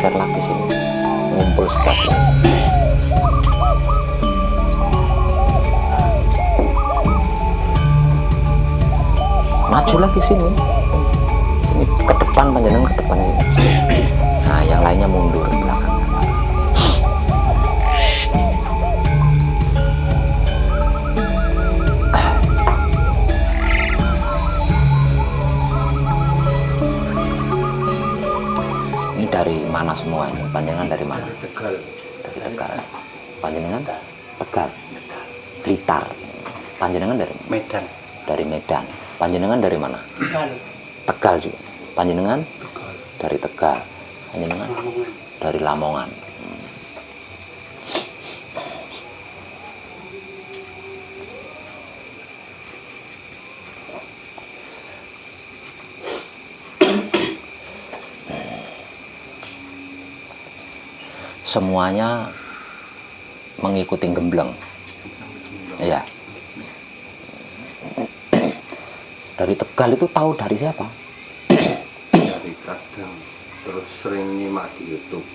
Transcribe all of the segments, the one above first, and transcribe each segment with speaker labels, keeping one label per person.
Speaker 1: geser lagi sini, ngumpul sebelah sini. Maju lagi sini, sini ke depan, panjenengan ke depan ini. Nah, yang lainnya mundur ke belakang sana. Ini dari mana semua ini? Panjenengan dari mana?
Speaker 2: Tegal.
Speaker 1: Dari Tegal. Panjenengan Tegal. Blitar. Panjenengan dari
Speaker 2: Medan.
Speaker 1: Dari Medan. Panjenengan dari mana?
Speaker 2: Tegal.
Speaker 1: Tegal juga. Panjenengan
Speaker 2: Tegal.
Speaker 1: dari Tegal. Panjenengan
Speaker 2: Lamongan.
Speaker 1: dari Lamongan. Semuanya mengikuti gembleng. Ya. Dari Tegal itu tahu dari siapa?
Speaker 2: Dari Kadang. Terus sering nyimak di YouTube.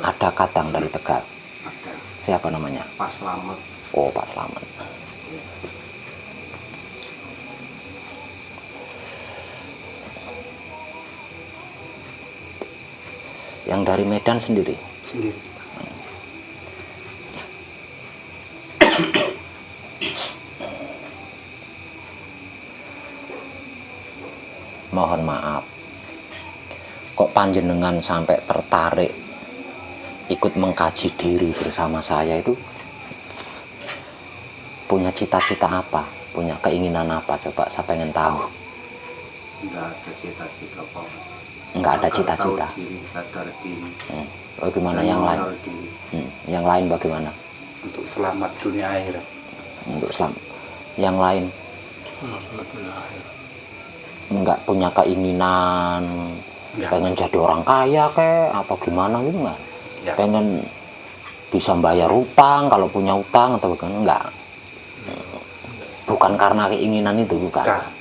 Speaker 1: Ada Kadang dari Tegal.
Speaker 2: Ada.
Speaker 1: Siapa namanya?
Speaker 2: Pak Slamet.
Speaker 1: Oh, Pak Slamet. Yang dari Medan sendiri.
Speaker 2: Sendiri.
Speaker 1: Mohon maaf, kok panjenengan sampai tertarik ikut mengkaji diri bersama saya itu punya cita-cita apa? Punya keinginan apa? Coba saya pengen tahu.
Speaker 2: Enggak ada cita-cita kok.
Speaker 1: Enggak ada
Speaker 2: Tahu
Speaker 1: cita-cita.
Speaker 2: diri, sadar diri.
Speaker 1: Bagaimana
Speaker 2: Dan
Speaker 1: yang lain?
Speaker 2: mengenal diri.
Speaker 1: Yang lain bagaimana?
Speaker 2: Untuk selamat dunia akhirat.
Speaker 1: Untuk selamat. Yang lain
Speaker 2: Selamat dunia akhirat.
Speaker 1: enggak punya keinginan
Speaker 2: Enggak.
Speaker 1: pengen jadi orang kaya kek atau gimana gitu enggak?
Speaker 2: Ya.
Speaker 1: Pengen bisa bayar utang kalau punya utang atau bagaimana? Enggak. Bukan karena keinginan itu, bukan.
Speaker 2: Bukan.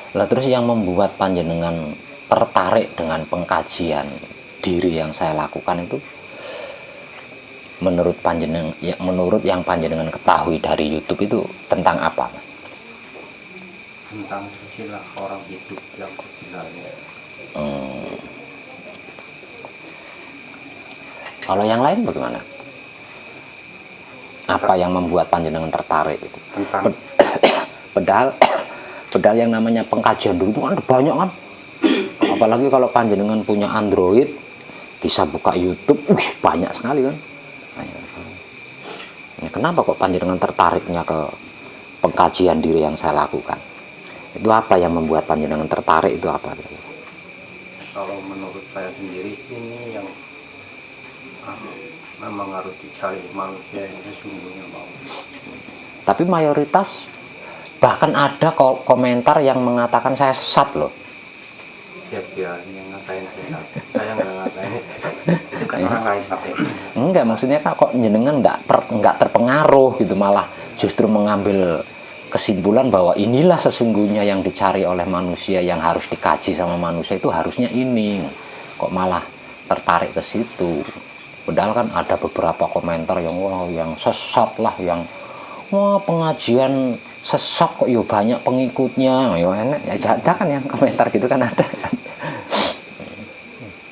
Speaker 1: Lah terus yang membuat panjenengan tertarik dengan pengkajian diri yang saya lakukan itu menurut panjenengan, ya, menurut yang panjenengan ketahui dari YouTube itu tentang apa?
Speaker 2: Tentang silsilah orang hidup yang sebenarnya.
Speaker 1: Kalau yang lain bagaimana? Apa yang membuat panjenengan tertarik itu?
Speaker 2: Tentang
Speaker 1: Padahal yang namanya pengkajian dulu itu kan banyak kan. Apalagi kalau panjenengan punya Android bisa buka YouTube, banyak sekali kan. Ya, kenapa kok panjenengan tertariknya ke pengkajian diri yang saya lakukan? Itu apa yang membuat panjenengan tertarik itu apa?
Speaker 2: Kalau menurut saya sendiri ini yang memang harus dicari manusia yang sesungguhnya mau.
Speaker 1: Tapi mayoritas bahkan ada komentar yang mengatakan saya sesat loh.
Speaker 2: Siap ya yang ngatain sesat. Saya nggak ngatain. Itu kan orang lain ngatain.
Speaker 1: Enggak, maksudnya kok jenengan nggak terpengaruh gitu, malah justru mengambil kesimpulan bahwa inilah sesungguhnya yang dicari oleh manusia, yang harus dikaji sama manusia itu harusnya ini. Kok malah tertarik ke situ. Padahal kan ada beberapa komentar yang wah yang sesat lah, yang wah pengajian sesat kok yo banyak pengikutnya, yo enak ya, ada kan yang komentar gitu kan ada.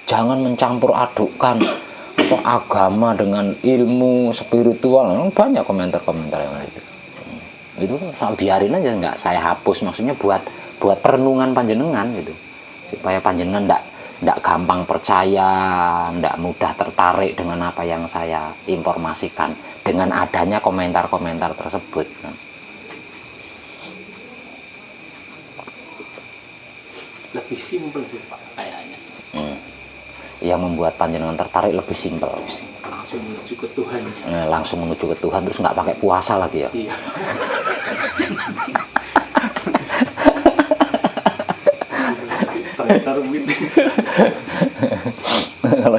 Speaker 1: Jangan mencampur adukkan apa agama dengan ilmu spiritual, banyak komentar-komentar yang gitu. Itu biarin aja, nggak saya hapus, maksudnya buat perenungan panjenengan gitu, supaya panjenengan nggak gampang percaya, nggak mudah tertarik dengan apa yang saya informasikan dengan adanya komentar-komentar tersebut.
Speaker 2: Lebih simpel sih Pak kayaknya.
Speaker 1: Yang membuat panjenengan tertarik lebih simpel.
Speaker 2: Langsung menuju ke Tuhan.
Speaker 1: Nah, langsung menuju ke Tuhan, terus nggak pakai puasa lagi ya.
Speaker 2: Iya.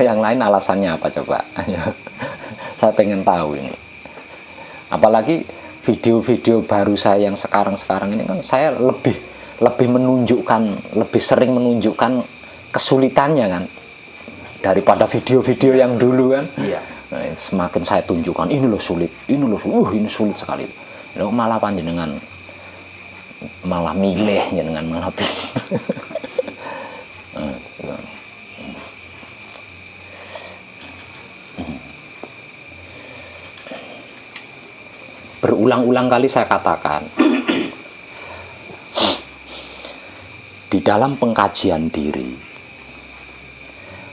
Speaker 1: yang lain alasannya apa coba? Saya pengen tahu ini. Apalagi video-video baru saya yang sekarang-sekarang ini kan saya lebih menunjukkan, lebih sering menunjukkan kesulitannya kan daripada video-video yang dulu kan.
Speaker 2: Iya.
Speaker 1: Nah, semakin saya tunjukkan ini loh sulit, ini loh ini sulit sekali. Loh, malah panjenengan malah milih dengan malah berulang-ulang kali saya katakan di dalam pengkajian diri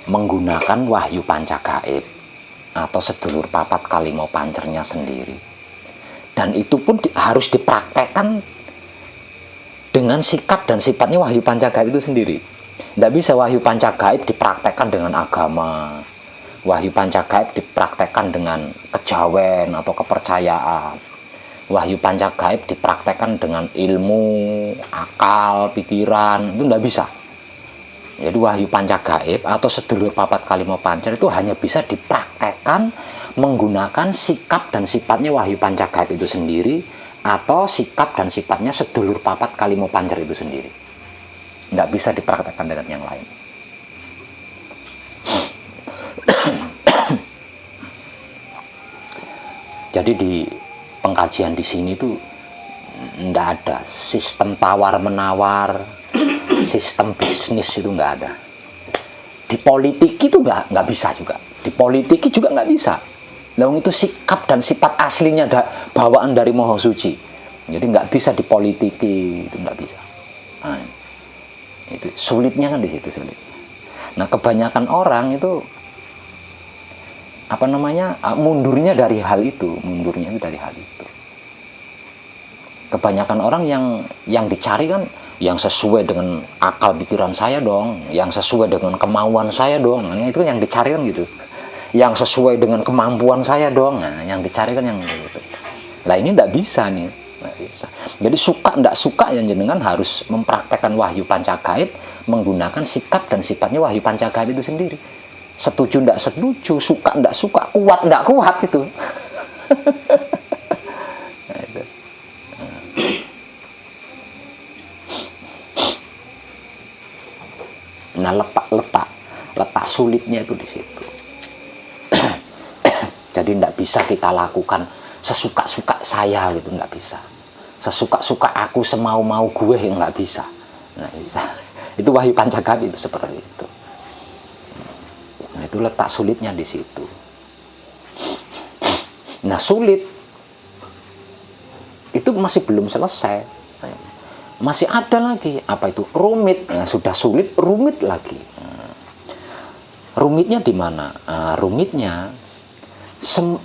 Speaker 1: menggunakan wahyu pancagaib atau sedulur papat kalimo pancernya sendiri, dan itu pun harus dipraktekkan dengan sikap dan sifatnya wahyu pancagaib itu sendiri. Tidak bisa wahyu pancagaib dipraktekkan dengan agama, wahyu pancagaib dipraktekkan dengan kejawen atau kepercayaan, wahyu pancagaib dipraktekkan dengan ilmu, akal, pikiran, itu tidak bisa. Jadi wahyu pancagaib atau sedulur papat kalimo pancer itu hanya bisa dipraktekkan menggunakan sikap dan sifatnya wahyu pancagaib itu sendiri, atau sikap dan sifatnya sedulur papat kalimo pancer itu sendiri. Tidak bisa dipraktekkan dengan yang lain. Jadi di pengkajian di sini tuh tidak ada sistem tawar-menawar, sistem bisnis itu nggak ada. Di politik itu nggak bisa juga. Di politik juga nggak bisa. Lalu itu sikap dan sifat aslinya bawaan dari Maha Suci. Jadi nggak bisa dipolitiki, itu nggak bisa. Nah, itu sulitnya kan di situ sulit. Nah kebanyakan orang itu mundurnya dari hal itu, Kebanyakan orang yang dicari kan yang sesuai dengan akal pikiran saya dong, yang sesuai dengan kemauan saya dong. Nah, itu yang dicari kan gitu. Yang sesuai dengan kemampuan saya dong. Nah, yang dicari kan yang gitu. Lah ini tidak bisa nih, nggak bisa. Jadi suka tidak suka yang jenengan harus mempraktekkan wahyu pancagaib menggunakan sikap dan sifatnya wahyu pancagaib itu sendiri. Setuju tidak setuju, suka tidak suka, kuat tidak kuat itu. Nah, itu. Nah letak sulitnya itu di situ. Jadi tidak bisa kita lakukan sesuka-suka saya gitu, nggak bisa. Sesuka-suka aku, semau-mau gue, nggak bisa. Nggak bisa. Itu wahyu pancagaib itu seperti itu. Nah, itu letak sulitnya di situ. Nah sulit itu masih belum selesai. Masih ada lagi, apa itu? Rumit. Nah, sudah sulit, rumit lagi. Rumitnya di mana? Rumitnya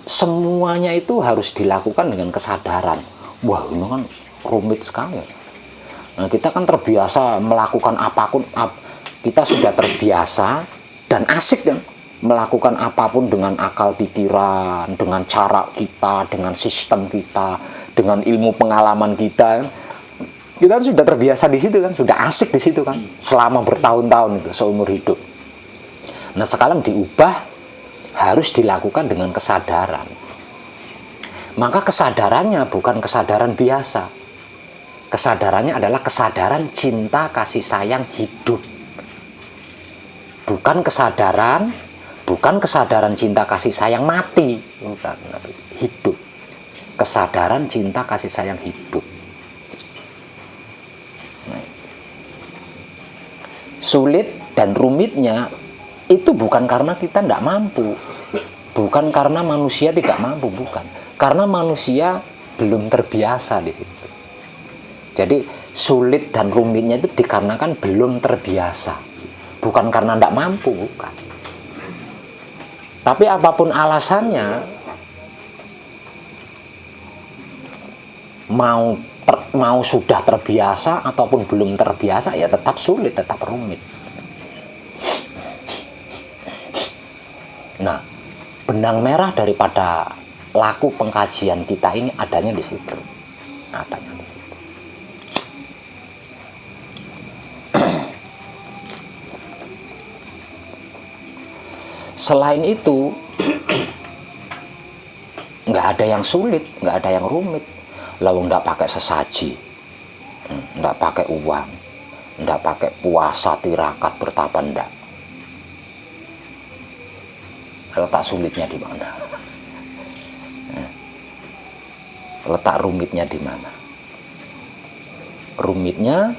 Speaker 1: semuanya itu harus dilakukan dengan kesadaran. Wah, ini kan rumit sekali. Nah, kita kan terbiasa melakukan apapun, kita sudah terbiasa dan asik kan melakukan apapun dengan akal pikiran, dengan cara kita, dengan sistem kita, dengan ilmu pengalaman kita. Kita kan sudah terbiasa di situ kan, sudah asik di situ kan, selama bertahun-tahun itu seumur hidup. Nah sekarang diubah, harus dilakukan dengan kesadaran. Maka kesadarannya bukan kesadaran biasa. Kesadarannya adalah kesadaran cinta kasih sayang hidup. Bukan kesadaran cinta kasih sayang mati, bukan, hidup. Kesadaran cinta kasih sayang hidup. Sulit dan rumitnya itu bukan karena kita tidak mampu, bukan karena manusia tidak mampu, bukan, karena manusia belum terbiasa di situ. Jadi sulit dan rumitnya itu dikarenakan belum terbiasa, bukan karena tidak mampu, bukan. Tapi apapun alasannya, mau sudah terbiasa ataupun belum terbiasa, ya tetap sulit, tetap rumit. Nah, benang merah daripada laku pengkajian kita ini adanya di situ. Adanya di situ. Selain itu, nggak ada yang sulit, nggak ada yang rumit. Lawang nggak pakai sesaji, nggak pakai uang, nggak pakai puasa, tirakat, bertapa, nggak. Letak sulitnya di mana? Letak rumitnya di mana? Rumitnya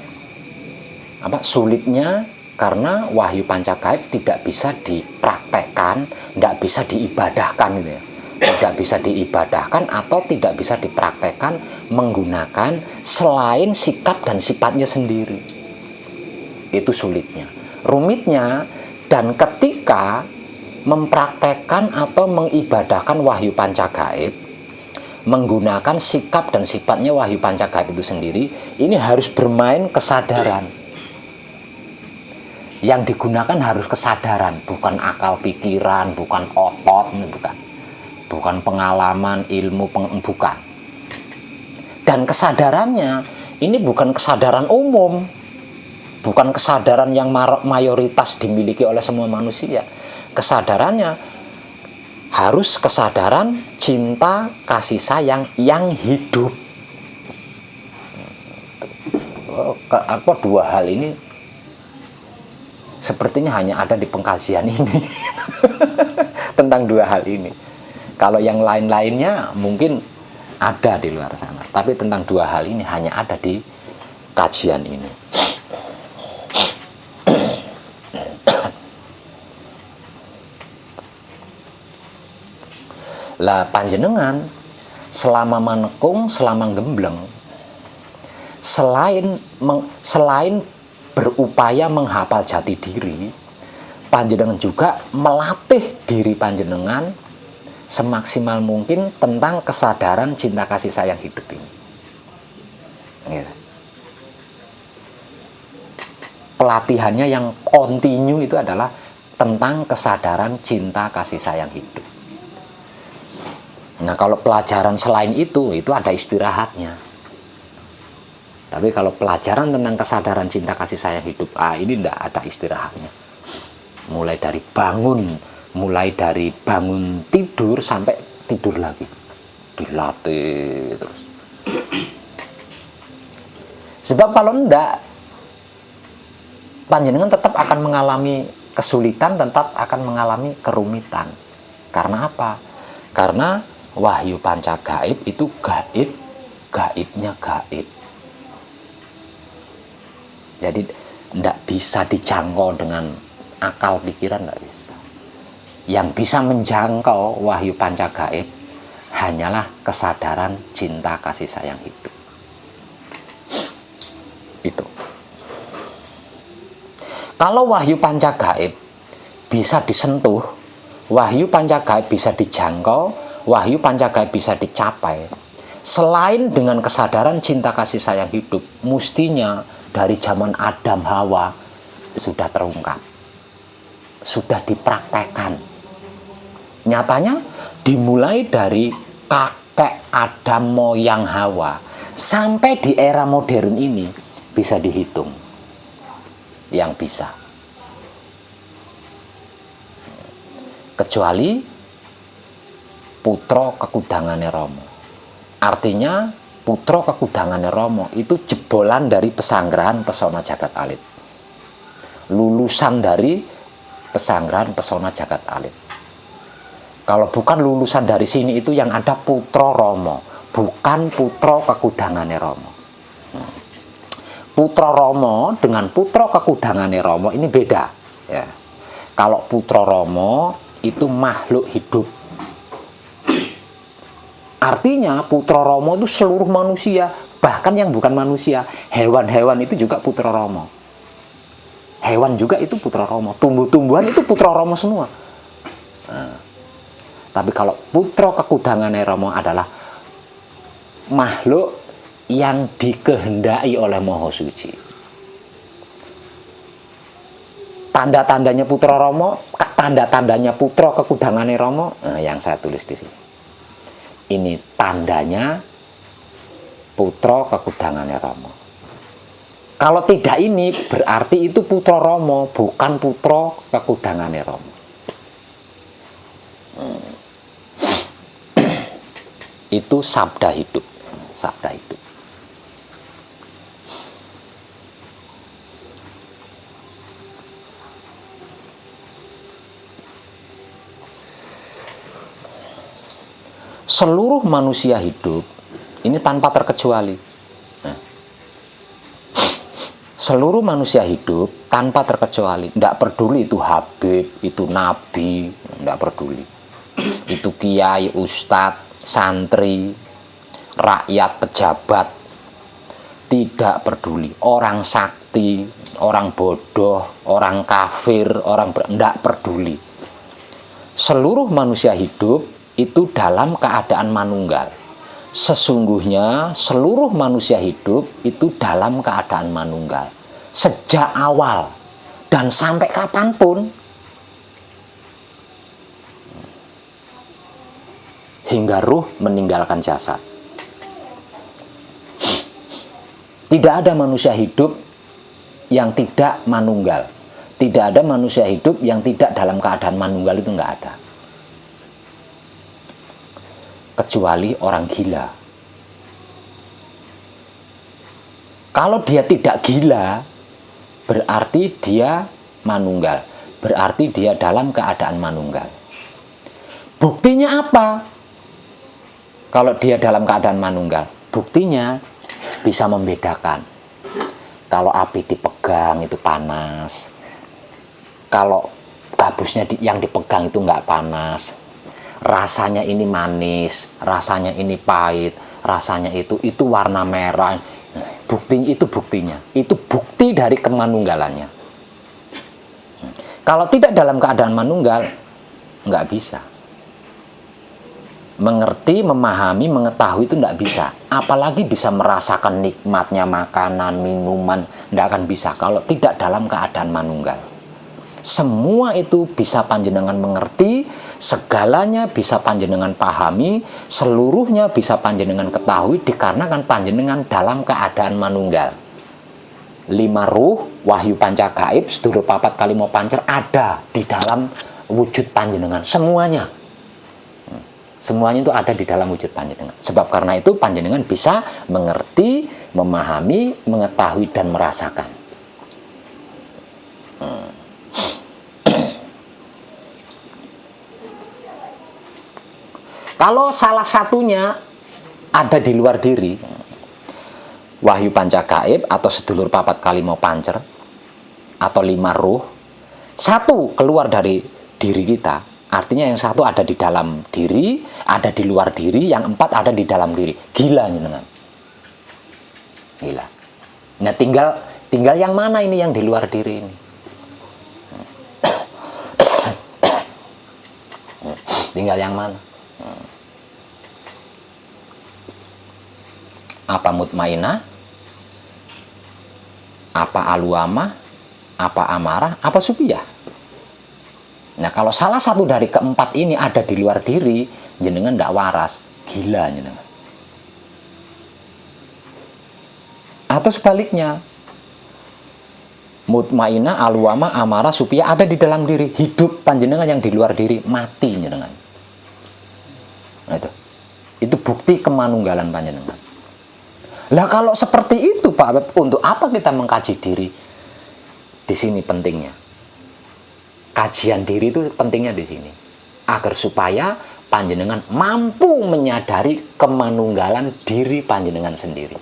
Speaker 1: apa? Sulitnya karena wahyu pancagaib tidak bisa dipraktekkan, tidak bisa diibadahkan gitu ya. Tidak bisa diibadahkan atau tidak bisa dipraktekkan menggunakan selain sikap dan sifatnya sendiri. Itu sulitnya. Rumitnya, dan ketika mempraktekkan atau mengibadahkan wahyu pancagaib menggunakan sikap dan sifatnya wahyu pancagaib itu sendiri, ini harus bermain kesadaran. Yang digunakan harus kesadaran, bukan akal pikiran, bukan otot, bukan pengalaman, ilmu, bukan. Dan kesadarannya ini bukan kesadaran umum, bukan kesadaran yang mayoritas dimiliki oleh semua manusia. Kesadarannya harus kesadaran cinta kasih sayang yang hidup. Apa dua hal ini sepertinya hanya ada di pengkajian ini. Tentang dua hal ini. Kalau yang lain-lainnya mungkin ada di luar sana, tapi tentang dua hal ini hanya ada di kajian ini. Lah panjenengan selama manekung, selama gembleng, selain berupaya menghafal jati diri, panjenengan juga melatih diri panjenengan semaksimal mungkin tentang kesadaran cinta kasih sayang hidup ini. Pelatihannya yang kontinu itu adalah tentang kesadaran cinta kasih sayang hidup. Nah, kalau pelajaran selain itu ada istirahatnya. Tapi kalau pelajaran tentang kesadaran cinta kasih sayang hidup, ini tidak ada istirahatnya. Mulai dari bangun tidur sampai tidur lagi, dilatih terus. Sebab kalau enggak, panjenengan tetap akan mengalami kesulitan, tetap akan mengalami kerumitan. Karena apa? Karena wahyu pancagaib itu gaib, gaibnya gaib. Jadi tidak bisa dijangkau dengan akal pikiran, tidak bisa. Yang bisa menjangkau wahyu pancagaib hanyalah kesadaran cinta kasih sayang hidup. Itu. Kalau wahyu pancagaib bisa disentuh, wahyu pancagaib bisa dijangkau, wahyu pancagaib bisa dicapai, selain dengan kesadaran cinta kasih sayang hidup, mestinya dari zaman Adam Hawa sudah terungkap, sudah dipraktekkan. Nyatanya dimulai dari kakek Adam moyang Hawa sampai di era modern ini bisa dihitung yang bisa, kecuali putra kekudangane Rama. Artinya putra kekudangane Rama itu jebolan dari pesanggrahan pesona jagat alit, lulusan dari pesanggrahan pesona jagat alit. Kalau bukan lulusan dari sini itu yang ada putra Rama, bukan putra kekudangane Rama. Putra Rama dengan putra kekudangane Rama ini beda ya. Kalau putra Rama itu makhluk hidup, artinya putra Rama itu seluruh manusia, bahkan yang bukan manusia, hewan-hewan itu juga putra Rama. Hewan juga itu putra Rama, tumbuh-tumbuhan itu putra Rama semua. Nah, tapi kalau putra kekudangane Rama adalah makhluk yang dikehendaki oleh Maha Suci. Tanda-tandanya putra Rama, tanda-tandanya putra kekudangane Rama, yang saya tulis di sini. Ini tandanya putra kekudangane Rama. Kalau tidak ini berarti itu putra Rama, bukan putra kekudangane Rama. itu sabda hidup. Sabda hidup. Seluruh manusia hidup ini tanpa terkecuali. Nah, seluruh manusia hidup tanpa terkecuali. Tidak peduli itu Habib, itu Nabi, tidak peduli. Itu kiai, ustadz, santri, rakyat, pejabat, tidak peduli. Orang sakti, orang bodoh, orang kafir, tidak peduli. Seluruh manusia hidup itu dalam keadaan manunggal. Sesungguhnya seluruh manusia hidup itu dalam keadaan manunggal. Sejak awal dan sampai kapanpun, hingga ruh meninggalkan jasad. Tidak ada manusia hidup yang tidak manunggal. Tidak ada manusia hidup yang tidak dalam keadaan manunggal, itu nggak ada. Kecuali orang gila. Kalau dia tidak gila, berarti dia manunggal. Berarti dia dalam keadaan manunggal. Buktinya apa? Kalau dia dalam keadaan manunggal, buktinya bisa membedakan. Kalau api dipegang itu panas. Kalau gabusnya yang dipegang itu nggak panas. Rasanya ini manis, rasanya ini pahit, rasanya itu warna merah. Buktinya, itu bukti dari kemanunggalannya. Kalau tidak dalam keadaan manunggal, nggak bisa. Mengerti, memahami, mengetahui itu nggak bisa. Apalagi bisa merasakan nikmatnya makanan, minuman, nggak akan bisa kalau tidak dalam keadaan manunggal. Semua itu bisa panjenengan mengerti, segalanya bisa panjenengan pahami, seluruhnya bisa panjenengan ketahui dikarenakan panjenengan dalam keadaan manunggal. 5 ruh, wahyu panca gaib, sedulur papat kalimo pancer ada di dalam wujud panjenengan. Semuanya itu ada di dalam wujud panjenengan. Sebab karena itu panjenengan bisa mengerti, memahami, mengetahui dan merasakan. Kalau salah satunya ada di luar diri, wahyu panca gaib atau sedulur papat kalimo pancer atau 5 ruh, satu keluar dari diri kita, artinya yang satu ada di dalam diri, ada di luar diri, yang 4 ada di dalam diri. Gila nyenengan. Gila. Nah, tinggal yang mana ini yang di luar diri ini? Tinggal yang mana? Apa mutmainah, apa aluama, apa amarah, apa supiyah. Nah, kalau salah satu dari keempat ini ada di luar diri, jenengan tidak waras, gila jenengan. Atau sebaliknya, mutmainah, aluama, amarah, supiyah ada di dalam diri, hidup panjenengan yang di luar diri, mati jenengan. Nah, itu bukti kemanunggalan panjenengan. Lah kalau seperti itu Pak Beb, untuk apa kita mengkaji diri? Di sini pentingnya. Kajian diri itu pentingnya di sini. Agar supaya panjenengan mampu menyadari kemanunggalan diri panjenengan sendiri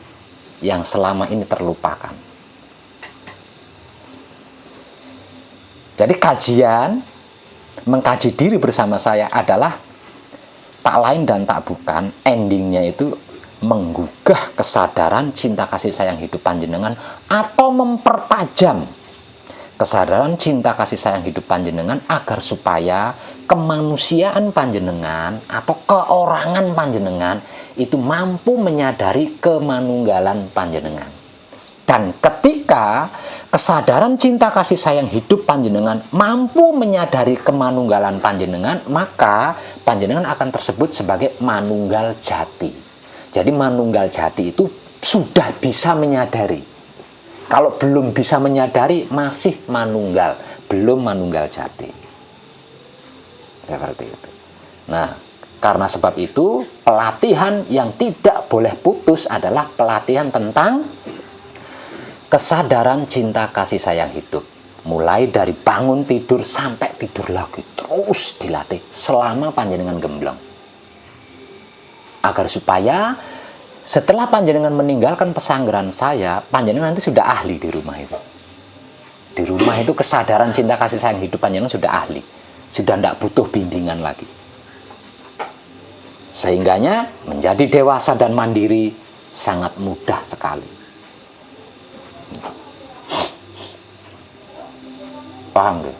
Speaker 1: yang selama ini terlupakan. Jadi mengkaji diri bersama saya adalah tak lain dan tak bukan, endingnya itu menggugah kesadaran cinta kasih sayang hidup panjenengan atau mempertajam kesadaran cinta kasih sayang hidup panjenengan agar supaya kemanusiaan panjenengan atau keorangan panjenengan itu mampu menyadari kemanunggalan panjenengan. Dan ketika kesadaran cinta kasih sayang hidup panjenengan mampu menyadari kemanunggalan panjenengan, maka panjenengan akan tersebut sebagai manunggal jati. Jadi manunggal jati itu sudah bisa menyadari. Kalau belum bisa menyadari, masih manunggal, belum manunggal jati. Seperti itu. Nah, Karena sebab itu, pelatihan yang tidak boleh putus adalah pelatihan tentang kesadaran cinta kasih sayang hidup. Mulai dari bangun tidur sampai tidur lagi, terus dilatih selama panjenengan gembleng. Agar supaya setelah panjenengan meninggalkan pesanggeran saya, panjenengan nanti sudah ahli di rumah itu. Di rumah itu kesadaran cinta kasih sayang hidup panjenengan sudah ahli. Sudah tidak butuh bimbingan lagi. Sehingganya menjadi dewasa dan mandiri sangat mudah sekali. Paham gak?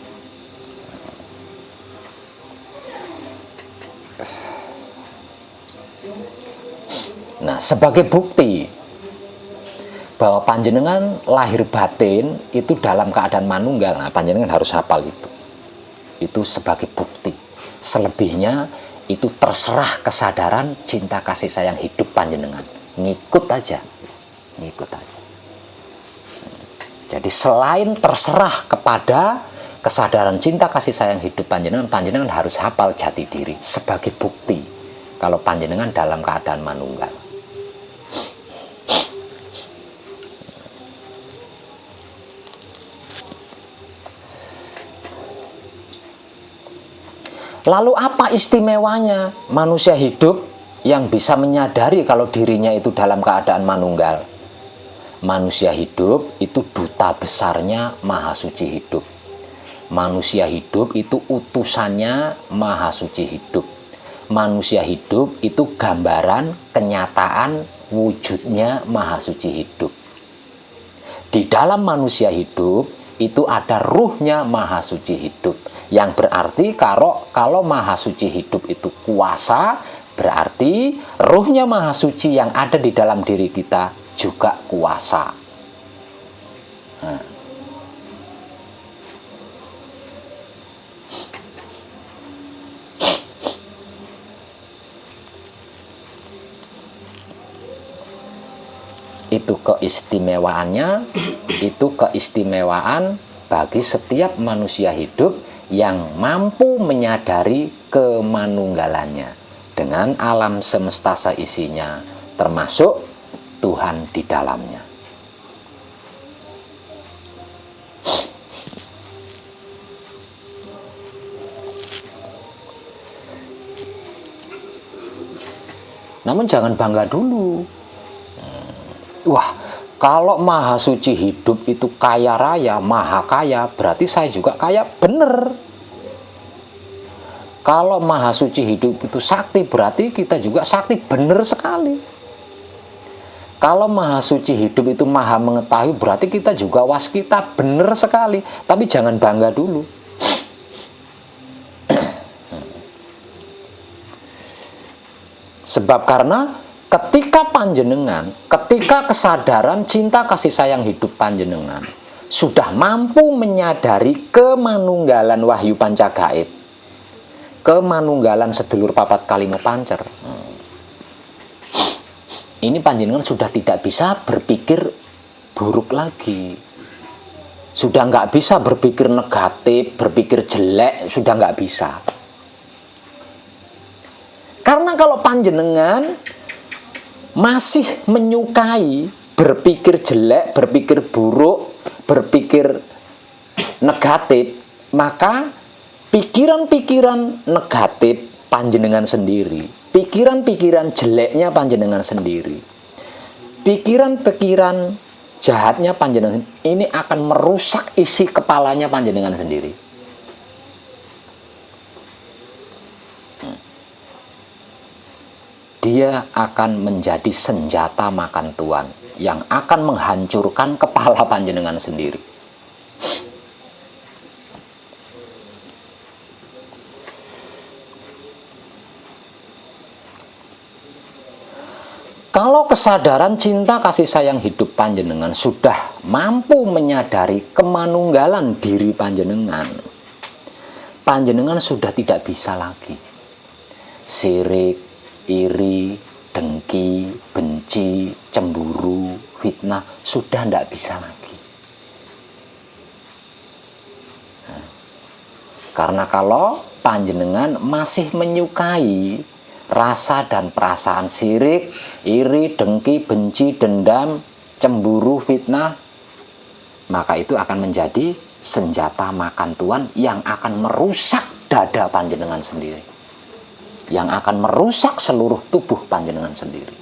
Speaker 1: Nah, sebagai bukti bahwa panjenengan lahir batin itu dalam keadaan manunggal, nah panjenengan harus hafal itu. Itu sebagai bukti. Selebihnya itu terserah kesadaran cinta kasih sayang hidup panjenengan. Ngikut aja. Ngikut aja. Jadi selain terserah kepada kesadaran cinta kasih sayang hidup panjenengan, panjenengan harus hafal jati diri sebagai bukti kalau panjenengan dalam keadaan manunggal. Lalu apa istimewanya manusia hidup yang bisa menyadari kalau dirinya itu dalam keadaan manunggal? Manusia hidup itu duta besarnya Maha Suci hidup. Manusia hidup itu utusannya Maha Suci hidup. Manusia hidup itu gambaran kenyataan wujudnya Maha Suci hidup. Di dalam manusia hidup itu ada ruhnya Maha Suci hidup. Yang berarti kalau Maha Suci hidup itu kuasa, berarti ruhnya Maha Suci yang ada di dalam diri kita juga kuasa. Nah. Itu keistimewaannya, itu keistimewaan bagi setiap manusia hidup yang mampu menyadari kemanunggalannya dengan alam semesta seisinya, termasuk Tuhan di dalamnya. Namun jangan bangga dulu. Wah, kalau Maha Suci hidup itu kaya raya, maha kaya, berarti saya juga kaya. Bener. Kalau Maha Suci hidup itu sakti, berarti kita juga sakti. Bener sekali. Kalau Maha Suci hidup itu maha mengetahui, berarti kita juga waskita. Bener sekali. Tapi jangan bangga dulu. Sebab karena ketika kesadaran cinta kasih sayang hidup panjenengan sudah mampu menyadari kemanunggalan wahyu pancagaib, kemanunggalan sedulur papat kalimo pancer, ini panjenengan sudah tidak bisa berpikir buruk lagi, sudah nggak bisa berpikir negatif, berpikir jelek, sudah nggak bisa. Karena kalau panjenengan masih menyukai berpikir jelek, berpikir buruk, berpikir negatif, maka pikiran-pikiran negatif panjenengan sendiri, pikiran-pikiran jeleknya panjenengan sendiri, pikiran-pikiran jahatnya panjenengan ini akan merusak isi kepalanya panjenengan sendiri. Dia akan menjadi senjata makan tuan yang akan menghancurkan kepala panjenengan sendiri. Kalau kesadaran cinta kasih sayang hidup panjenengan sudah mampu menyadari kemanunggalan diri panjenengan, panjenengan sudah tidak bisa lagi sirik, iri, dengki, benci, cemburu, fitnah, sudah tidak bisa lagi. Nah, karena kalau panjenengan masih menyukai rasa dan perasaan sirik, iri, dengki, benci, dendam, cemburu, fitnah, maka itu akan menjadi senjata makan Tuhan yang akan merusak dada panjenengan sendiri, yang akan merusak seluruh tubuh panjenengan sendiri.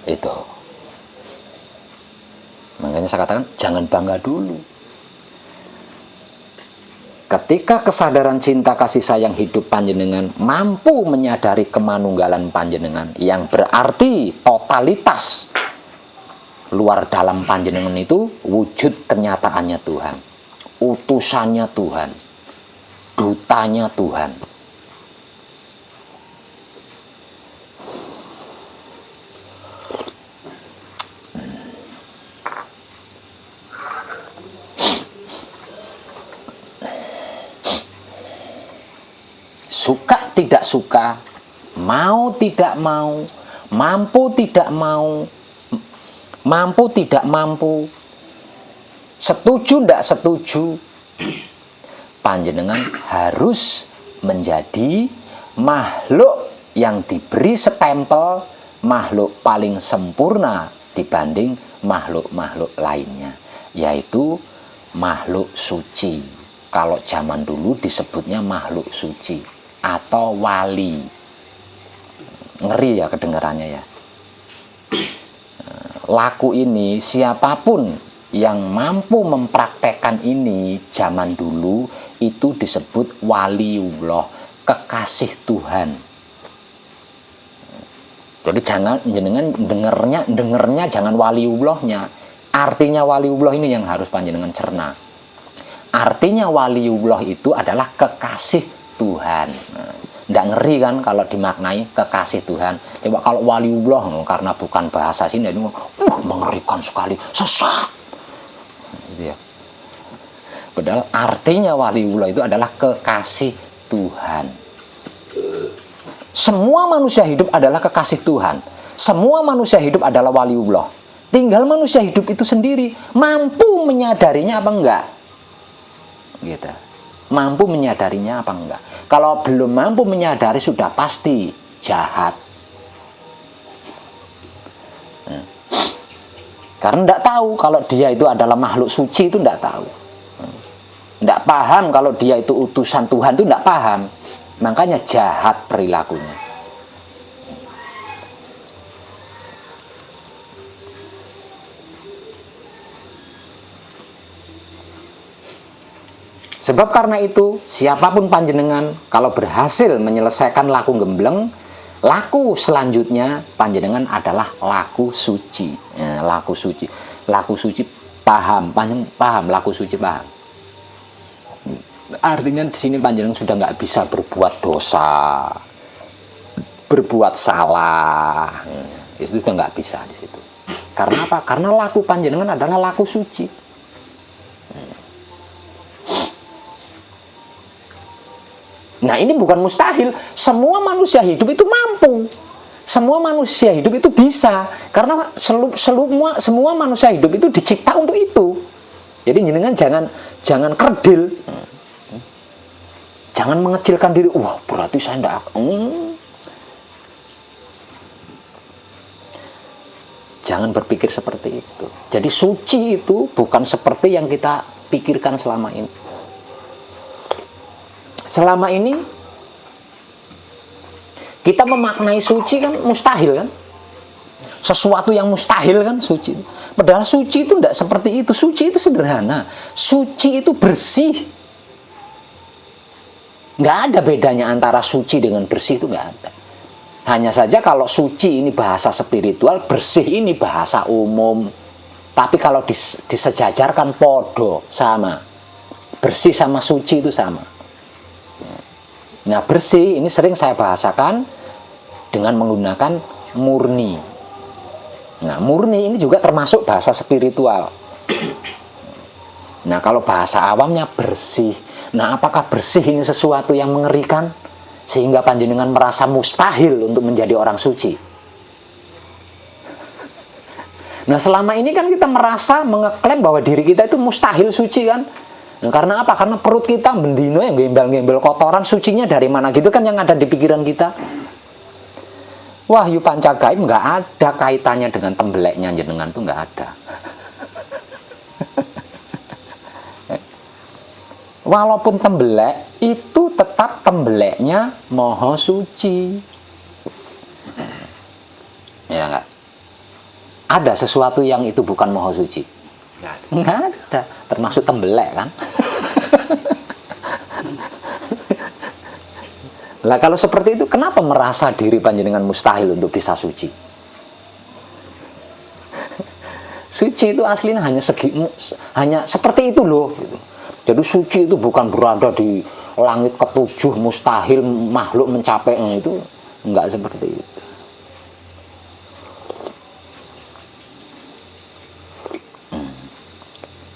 Speaker 1: Itu. Makanya saya katakan jangan bangga dulu. Ketika kesadaran cinta kasih sayang hidup panjenengan mampu menyadari kemanunggalan panjenengan, yang berarti totalitas luar dalam panjenengan itu wujud kenyataannya Tuhan, utusannya Tuhan, dutanya Tuhan. Suka tidak suka, mau tidak mau, mampu tidak mau, mampu tidak mampu, setuju tidak setuju, panjenengan harus menjadi makhluk yang diberi stempel makhluk paling sempurna dibanding makhluk-makhluk lainnya, yaitu makhluk suci. Kalau zaman dulu disebutnya makhluk suci atau wali. Ngeri ya kedengarannya ya. Laku ini siapapun yang mampu mempraktekkan ini zaman dulu itu disebut waliullah, kekasih Tuhan. Jadi jangan jenengan dengernya jangan waliullahnya. Artinya waliullah ini yang harus panjenengan cerna. Artinya waliullah itu adalah kekasih Tuhan. Nggak ngeri kan kalau dimaknai kekasih Tuhan. Coba kalau waliullah, karena bukan bahasa sini, mengerikan sekali, sesat. Gitu ya. Padahal artinya waliullah itu adalah kekasih Tuhan. Semua manusia hidup adalah kekasih Tuhan. Semua manusia hidup adalah waliullah. Tinggal manusia hidup itu sendiri mampu menyadarinya apa enggak. Gitu. Mampu menyadarinya apa enggak. Kalau belum mampu menyadari sudah pasti jahat. Karena tidak tahu kalau dia itu adalah makhluk suci, itu tidak tahu. Tidak paham kalau dia itu utusan Tuhan, itu tidak paham. Makanya jahat perilakunya. Sebab karena itu, siapapun panjenengan kalau berhasil menyelesaikan laku gembleng, laku selanjutnya panjenengan adalah laku suci. Ya, laku suci. Laku suci paham, laku suci paham. Artinya di sini panjenengan sudah nggak bisa berbuat dosa, berbuat salah. Itu sudah nggak bisa di situ. Karena apa? Karena laku panjenengan adalah laku suci. Nah, ini bukan mustahil. Semua manusia hidup itu mampu. Semua manusia hidup itu bisa. Karena semua manusia hidup itu dicipta untuk itu. Jadi jenengan jangan kerdil. Jangan mengecilkan diri. Wah, berarti saya enggak. Jangan berpikir seperti itu. Jadi suci itu bukan seperti yang kita pikirkan selama ini. Selama ini kita memaknai suci kan mustahil kan, sesuatu yang mustahil kan suci. Padahal suci itu tidak seperti itu. Suci itu sederhana. Suci itu bersih. Nggak ada bedanya antara suci dengan bersih, itu nggak ada. Hanya saja kalau suci ini bahasa spiritual, bersih ini bahasa umum. Tapi kalau disejajarkan podo sama, bersih sama suci itu sama. Nah, bersih ini sering saya bahasakan dengan menggunakan murni. Nah, murni ini juga termasuk bahasa spiritual. Nah, kalau bahasa awamnya bersih. Nah, apakah bersih ini sesuatu yang mengerikan sehingga panjenengan merasa mustahil untuk menjadi orang suci? Nah, selama ini kan kita merasa mengeklaim bahwa diri kita itu mustahil suci kan. Karena apa? Karena perut kita bendino yang gembel-gembel kotoran, sucinya dari mana gitu kan yang ada di pikiran kita. Wahyu Pancagaib nggak ada kaitannya dengan tembeleknya jenengan tuh nggak ada. Walaupun tembelek itu tetap tembeleknya Maha Suci. Ya enggak? Ada sesuatu yang itu bukan Maha Suci? Nggak ada. Termasuk tembelek kan? Lah kalau seperti itu kenapa merasa diri panjenengan mustahil untuk bisa suci? Suci itu aslinya hanya seperti itu loh gitu. Jadi suci itu bukan berada di langit ketujuh, mustahil makhluk mencapainya, itu enggak seperti itu.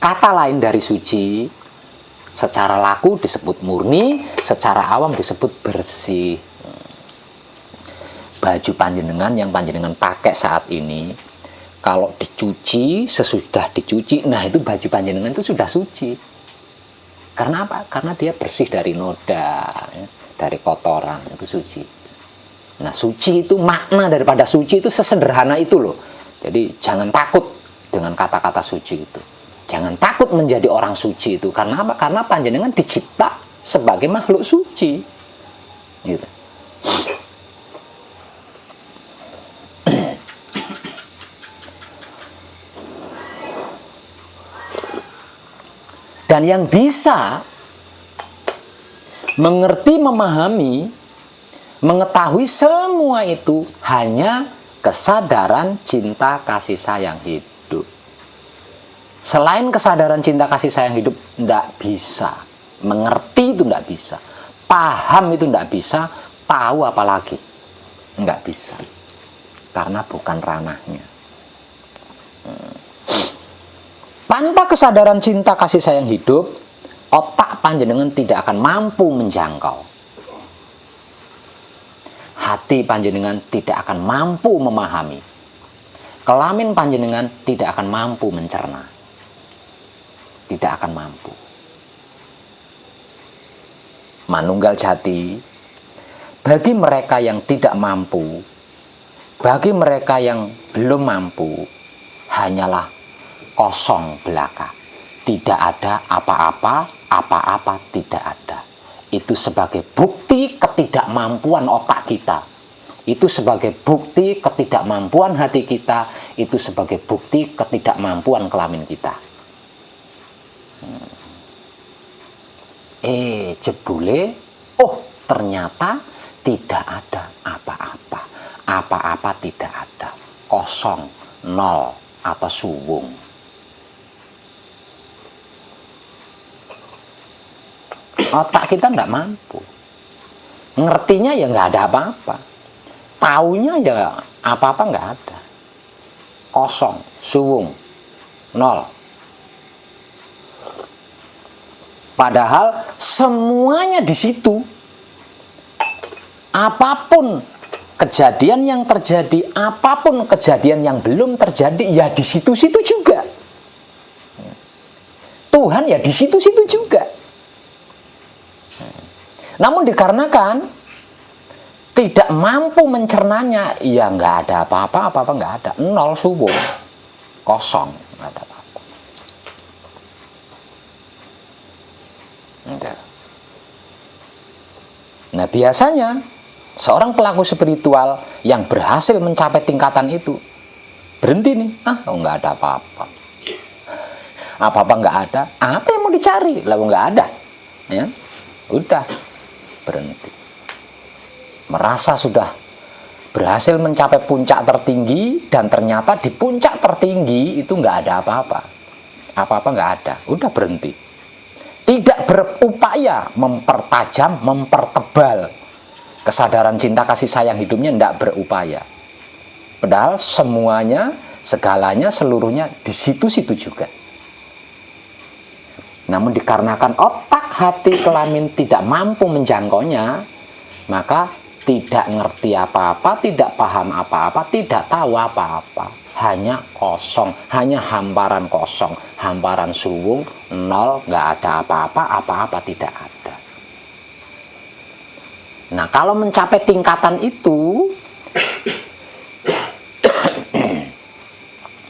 Speaker 1: Kata lain dari suci, secara laku disebut murni, secara awam disebut bersih. Baju panjenengan yang panjenengan pakai saat ini, kalau dicuci, sesudah dicuci, nah itu baju panjenengan itu sudah suci. Karena apa? Karena dia bersih dari noda, ya, dari kotoran, itu suci. Nah, suci itu, makna daripada suci itu sesederhana itu loh. Jadi jangan takut dengan kata-kata suci itu. Jangan takut menjadi orang suci itu. Karena apa? Karena panjenengan dicipta sebagai makhluk suci. Gitu. Dan yang bisa mengerti, memahami, mengetahui semua itu hanya kesadaran cinta kasih sayang hidup. Selain kesadaran cinta kasih sayang hidup, tidak bisa. Mengerti itu tidak bisa. Paham itu tidak bisa. Tahu apalagi? Tidak bisa. Karena bukan ranahnya. Tanpa kesadaran cinta kasih sayang hidup, otak panjenengan tidak akan mampu menjangkau. Hati panjenengan tidak akan mampu memahami. Kelamin panjenengan tidak akan mampu mencerna. Tidak akan mampu. Manunggal jati, bagi mereka yang tidak mampu, bagi mereka yang belum mampu, hanyalah kosong belaka. Tidak ada apa-apa, apa-apa tidak ada. Itu sebagai bukti ketidakmampuan otak kita. Itu sebagai bukti ketidakmampuan hati kita. Itu sebagai bukti ketidakmampuan kelamin kita. Jebule, oh ternyata tidak ada apa-apa. Apa-apa tidak ada. Kosong, nol, atau suwung. Otak kita tidak mampu. Ngertinya ya nggak ada apa-apa. Taunya ya apa-apa nggak ada. Kosong, suwung, nol. Padahal semuanya di situ. Apapun kejadian yang terjadi, apapun kejadian yang belum terjadi, ya di situ-situ juga. Tuhan ya di situ-situ juga. Namun dikarenakan tidak mampu mencernanya, ya nggak ada apa-apa, apa-apa nggak ada, nol, subuh, kosong, nggak ada apa-apa. Nah biasanya seorang pelaku spiritual yang berhasil mencapai tingkatan itu berhenti nih, nggak ada apa-apa, apa-apa nggak ada, apa yang mau dicari, lalu nggak ada, ya udah. Berhenti. Merasa sudah berhasil mencapai puncak tertinggi, dan ternyata di puncak tertinggi itu nggak ada apa-apa. Apa-apa nggak ada. Udah berhenti. Tidak berupaya mempertajam, mempertebal kesadaran cinta kasih sayang hidupnya, tidak berupaya. Padahal semuanya, segalanya, seluruhnya di situ-situ juga. Namun dikarenakan otak, hati, kelamin tidak mampu menjangkaunya, maka tidak ngerti apa-apa, tidak paham apa-apa, tidak tahu apa-apa. hanya kosong, hanya hamparan kosong, hamparan suwung, nol, nggak ada apa-apa, apa-apa tidak ada. Nah, kalau mencapai tingkatan itu,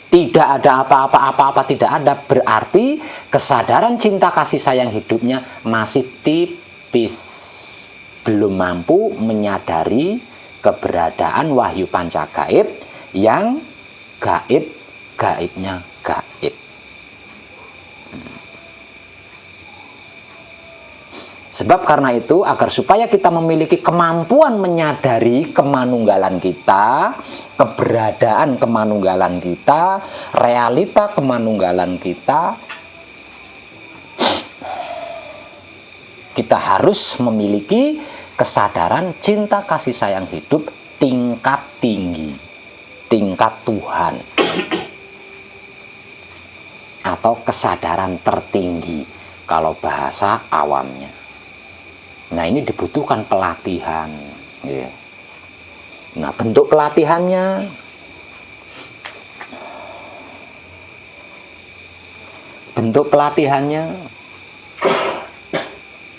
Speaker 1: tidak ada apa-apa tidak ada, berarti kesadaran cinta kasih sayang hidupnya masih tipis, belum mampu menyadari keberadaan wahyu panca gaib yang gaibnya gaib. Sebab karena itu, agar supaya kita memiliki kemampuan menyadari kemanunggalan kita, keberadaan kemanunggalan kita, realita kemanunggalan kita, kita harus memiliki kesadaran cinta kasih sayang hidup tingkat tinggi, tingkat Tuhan, atau kesadaran tertinggi kalau bahasa awamnya. Nah, ini dibutuhkan pelatihan. Ya. Nah, bentuk pelatihannya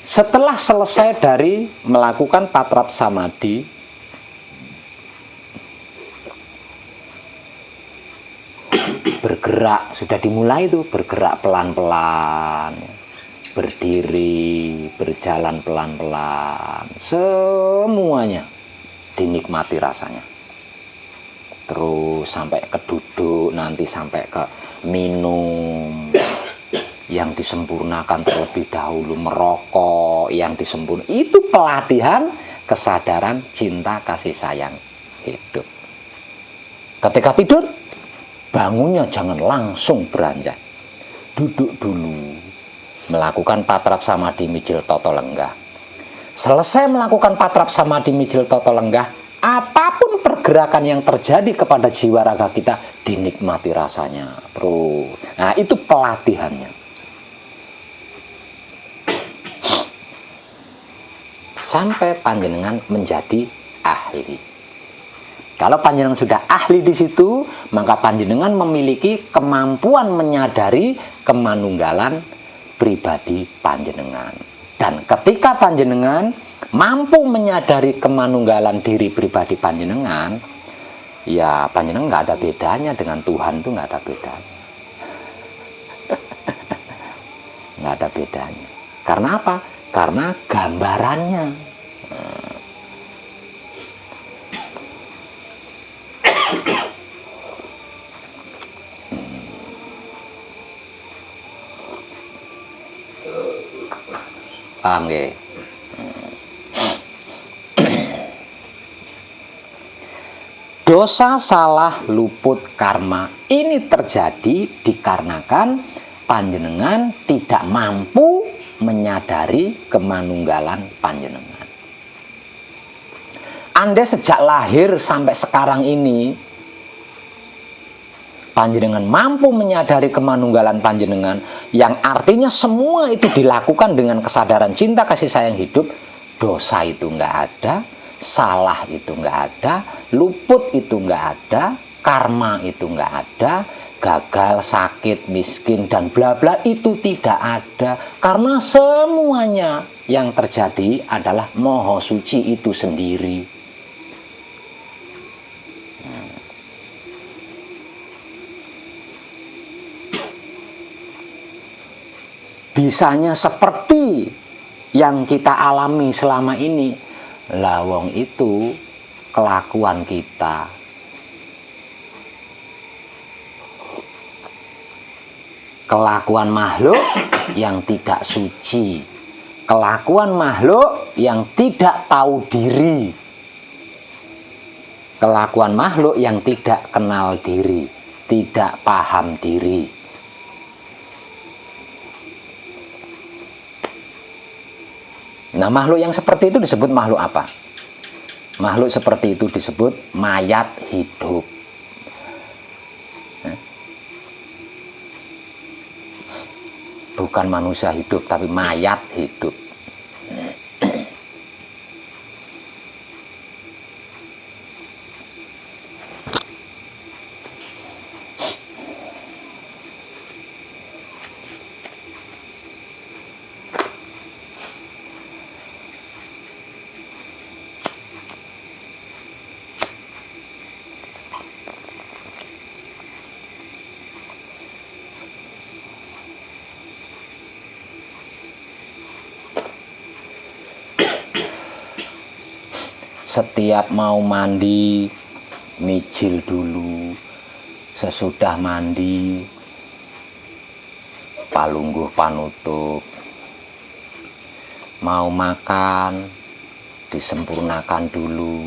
Speaker 1: setelah selesai dari melakukan patrap samadhi, bergerak, sudah dimulai itu bergerak pelan-pelan, berdiri, berjalan pelan-pelan, semuanya dinikmati rasanya. Terus sampai ke duduk, nanti sampai ke minum, yang disempurnakan terlebih dahulu, merokok, yang disempurnakan, itu pelatihan kesadaran cinta kasih sayang hidup. Ketika tidur, bangunnya jangan langsung beranjak, duduk dulu, melakukan patrap samadhi mijil toto lenggah. Selesai melakukan patrap samadhi mijil toto lenggah, apapun pergerakan yang terjadi kepada jiwa raga kita dinikmati rasanya terus. Nah, itu pelatihannya. Sampai panjenengan menjadi ahli. Kalau panjenengan sudah ahli di situ, maka panjenengan memiliki kemampuan menyadari kemanunggalan pribadi panjenengan. Dan ketika panjenengan mampu menyadari kemanunggalan diri pribadi panjenengan, ya panjenengan nggak ada bedanya dengan Tuhan, itu nggak ada bedanya. Nggak ada bedanya. Karena apa? Karena gambarannya. Paham nggih? Dosa, salah, luput, karma ini terjadi dikarenakan panjenengan tidak mampu menyadari kemanunggalan panjenengan. Anda sejak lahir sampai sekarang ini, panjenengan mampu menyadari kemanunggalan panjenengan, yang artinya semua itu dilakukan dengan kesadaran cinta kasih sayang hidup. Dosa itu nggak ada, salah itu nggak ada, luput itu nggak ada, karma itu nggak ada, gagal, sakit, miskin, dan bla bla itu tidak ada. Karena semuanya yang terjadi adalah Maha Suci itu sendiri. Bisanya seperti yang kita alami selama ini, lawang itu kelakuan kita. Kelakuan makhluk yang tidak suci, kelakuan makhluk yang tidak tahu diri, kelakuan makhluk yang tidak kenal diri, tidak paham diri. Nah, makhluk yang seperti itu disebut makhluk apa? Makhluk seperti itu disebut mayat hidup. Bukan manusia hidup, tapi mayat hidup. setiap mau mandi mijil dulu, sesudah mandi palungguh panutup, mau makan disempurnakan dulu,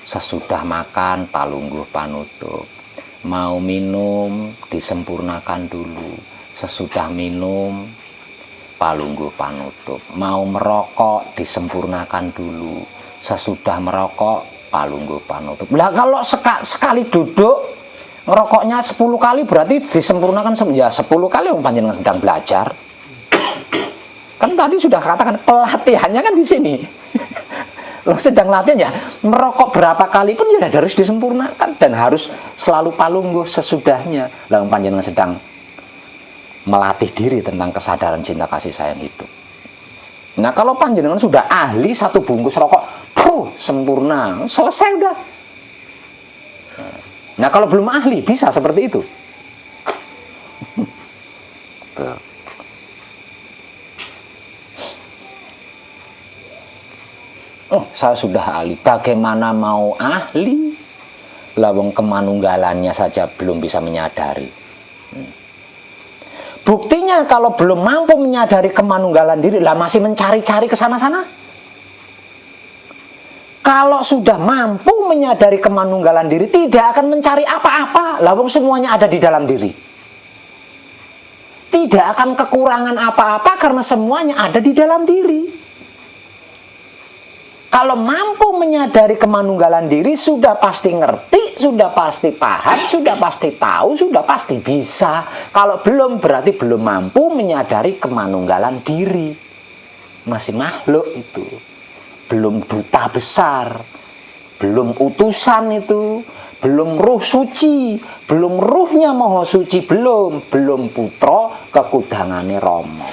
Speaker 1: sesudah makan palungguh panutup, mau minum disempurnakan dulu, sesudah minum palungguh panutup, mau merokok disempurnakan dulu, sesudah merokok palungguh panutup. Lah kalau sekali duduk ngerokoknya 10 kali berarti disempurnakan ya 10 kali wong panjenengan sedang belajar. Kan tadi sudah katakan pelatihannya kan di sini. Lo sedang latihan ya, merokok berapa kali pun ya harus disempurnakan dan harus selalu palungguh sesudahnya. Lah panjenengan sedang melatih diri tentang kesadaran cinta kasih sayang hidup. Nah kalau panjenengan sudah ahli 1 bungkus rokok, sempurna, selesai udah. Nah kalau belum ahli bisa seperti itu. Tuh. Oh saya sudah ahli, bagaimana mau ahli? Lawang kemanunggalannya saja belum bisa menyadari. Buktinya kalau belum mampu menyadari kemanunggalan diri, lah masih mencari-cari ke sana-sana. Kalau sudah mampu menyadari kemanunggalan diri, tidak akan mencari apa-apa. Lah wong semuanya ada di dalam diri. Tidak akan kekurangan apa-apa karena semuanya ada di dalam diri. Kalau mampu menyadari kemanunggalan diri, sudah pasti ngerti, sudah pasti paham, sudah pasti tahu, sudah pasti bisa. Kalau belum, berarti belum mampu menyadari kemanunggalan diri. Masih makhluk itu. Belum duta besar. Belum utusan itu. Belum ruh suci. Belum ruhnya moho suci. Belum putra kekudangane Rama.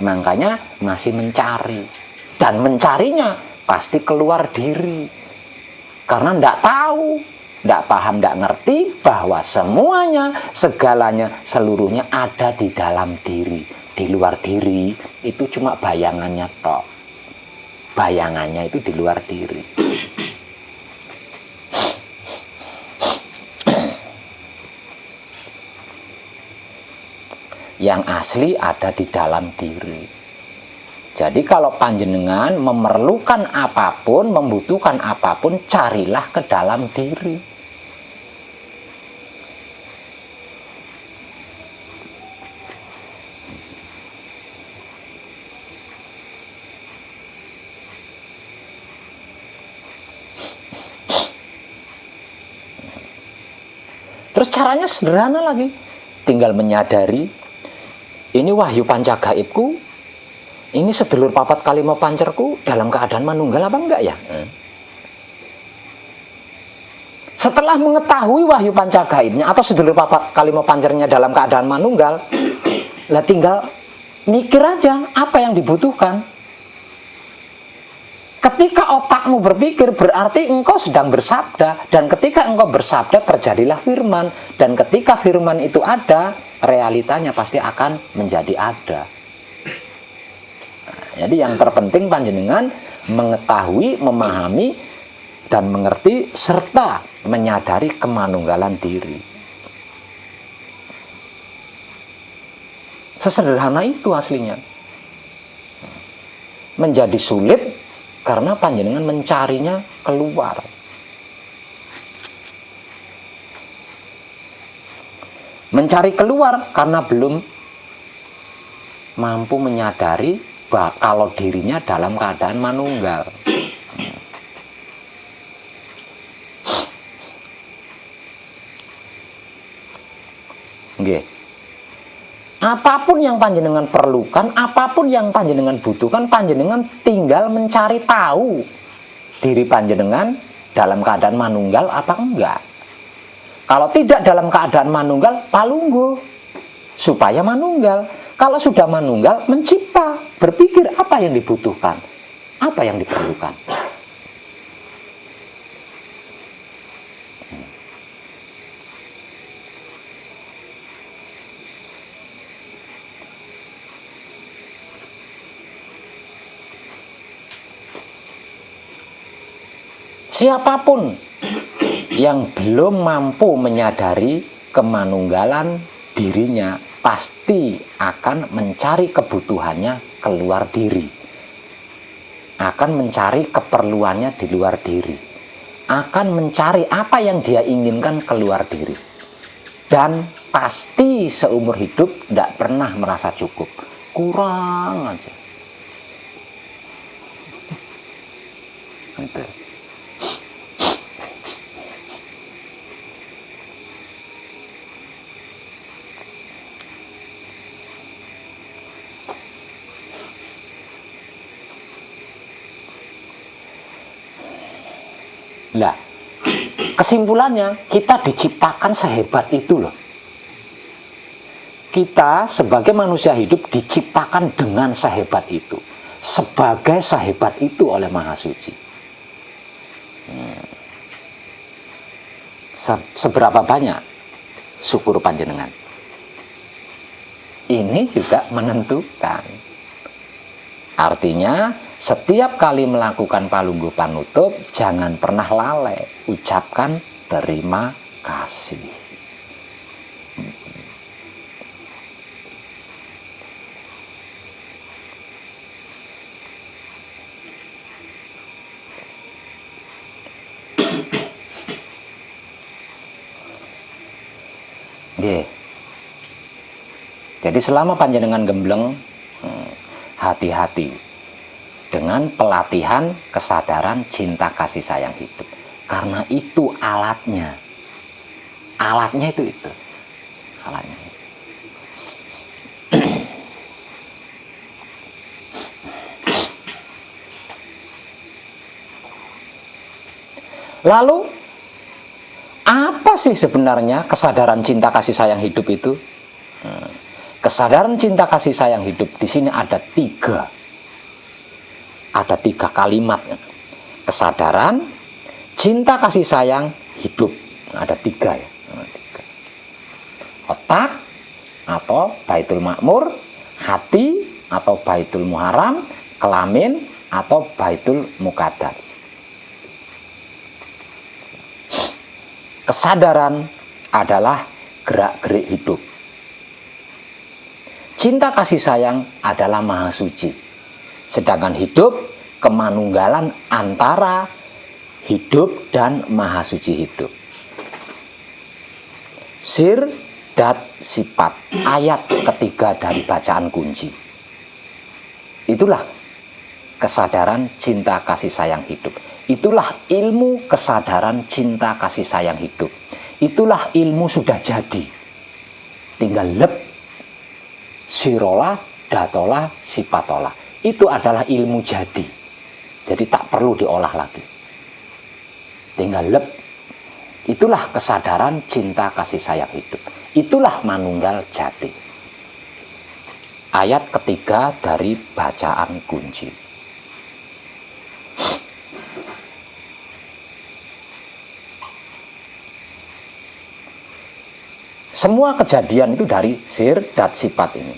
Speaker 1: Makanya masih mencari. Dan mencarinya pasti keluar diri. Karena tidak tahu, tidak paham, tidak ngerti bahwa semuanya, segalanya, seluruhnya ada di dalam diri. Di luar diri itu cuma bayangannya tok. Bayangannya itu di luar diri. Yang asli ada di dalam diri. Jadi kalau panjenengan memerlukan apapun, membutuhkan apapun, carilah ke dalam diri. Terus caranya sederhana lagi. Tinggal menyadari, ini wahyu pancagaibku, ini sedulur papat kalima pancerku dalam keadaan manunggal apa enggak ya? Setelah mengetahui wahyu pancagaibnya atau sedulur papat kalima pancernya dalam keadaan manunggal, lah tinggal mikir aja apa yang dibutuhkan. Ketika otakmu berpikir berarti engkau sedang bersabda, dan ketika engkau bersabda terjadilah firman, dan ketika firman itu ada, realitanya pasti akan menjadi ada. Jadi yang terpenting panjenengan mengetahui, memahami, dan mengerti, serta menyadari kemanunggalan diri. Sesederhana itu aslinya. Menjadi sulit karena panjenengan mencarinya keluar. Mencari keluar karena belum mampu menyadari kalau dirinya dalam keadaan manunggal. Nggih. Apapun yang panjenengan perlukan, apapun yang panjenengan butuhkan, panjenengan tinggal mencari tahu diri panjenengan dalam keadaan manunggal apa enggak. Kalau tidak dalam keadaan manunggal, palungguh supaya manunggal. Kalau sudah manunggal, mencipta, berpikir apa yang dibutuhkan, apa yang diperlukan. Siapapun yang belum mampu menyadari kemanunggalan dirinya pasti akan mencari kebutuhannya keluar diri, akan mencari keperluannya di luar diri, akan mencari apa yang dia inginkan keluar diri, dan pasti seumur hidup tidak pernah merasa cukup, kurang aja. Gitu. Lah, kesimpulannya kita diciptakan sehebat itu loh. Kita sebagai manusia hidup diciptakan dengan sehebat itu, sebagai sehebat itu oleh Maha Suci. Seberapa banyak syukur panjenengan? Ini juga menentukan. Artinya setiap kali melakukan palungguh panutup, jangan pernah lalai ucapkan terima kasih. Nggih. Jadi selama panjenengan gembleng, hati-hati dengan pelatihan kesadaran cinta kasih sayang hidup, karena itu alatnya itu alatnya. Lalu apa sih sebenarnya kesadaran cinta kasih sayang hidup itu? Kesadaran cinta kasih sayang hidup di sini ada tiga kalimat. Kesadaran cinta kasih sayang hidup ada tiga ya. Otak atau Baitul Makmur, hati atau Baitul Muharram, kelamin atau Baitul Muqaddas. Kesadaran adalah gerak-gerik hidup. Cinta kasih sayang adalah Maha Suci. Sedangkan hidup, kemanunggalan antara hidup dan Maha Suci hidup. Sir dat sifat, ayat ketiga dari bacaan kunci. Itulah kesadaran cinta kasih sayang hidup. Itulah ilmu kesadaran cinta kasih sayang hidup. Itulah ilmu sudah jadi. Tinggal lep, sirola, datola, sipatola. Itu adalah ilmu jadi. Jadi tak perlu diolah lagi. Tinggal lep. Itulah kesadaran cinta kasih sayang hidup. Itulah manunggal jati. Ayat ketiga dari bacaan kunci. Semua kejadian itu dari sir dat sifat ini.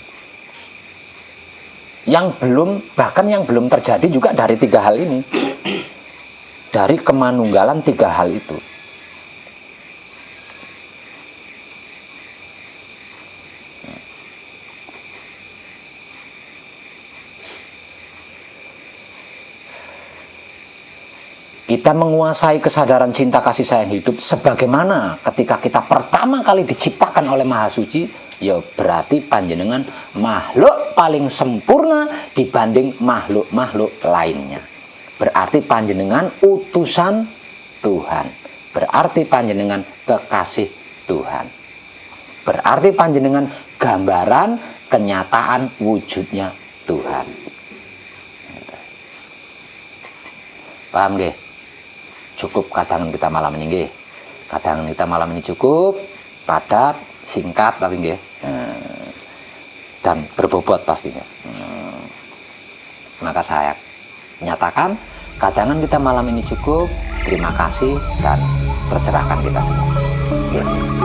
Speaker 1: Bahkan yang belum terjadi juga dari tiga hal ini. Dari kemanunggalan tiga hal itu. Kita menguasai kesadaran cinta kasih sayang hidup sebagaimana ketika kita pertama kali diciptakan oleh Maha Suci, ya berarti panjenengan makhluk paling sempurna dibanding makhluk-makhluk lainnya. Berarti panjenengan utusan Tuhan. Berarti panjenengan kekasih Tuhan. Berarti panjenengan gambaran kenyataan wujudnya Tuhan. Paham nggih? Cukup kadangan kita malam ini nggih. Kadangan kita malam ini cukup padat, singkat tapi nggih. Dan berbobot pastinya. Maka saya nyatakan kadangan kita malam ini cukup. Terima kasih dan tercerahkan kita semua. Nggih.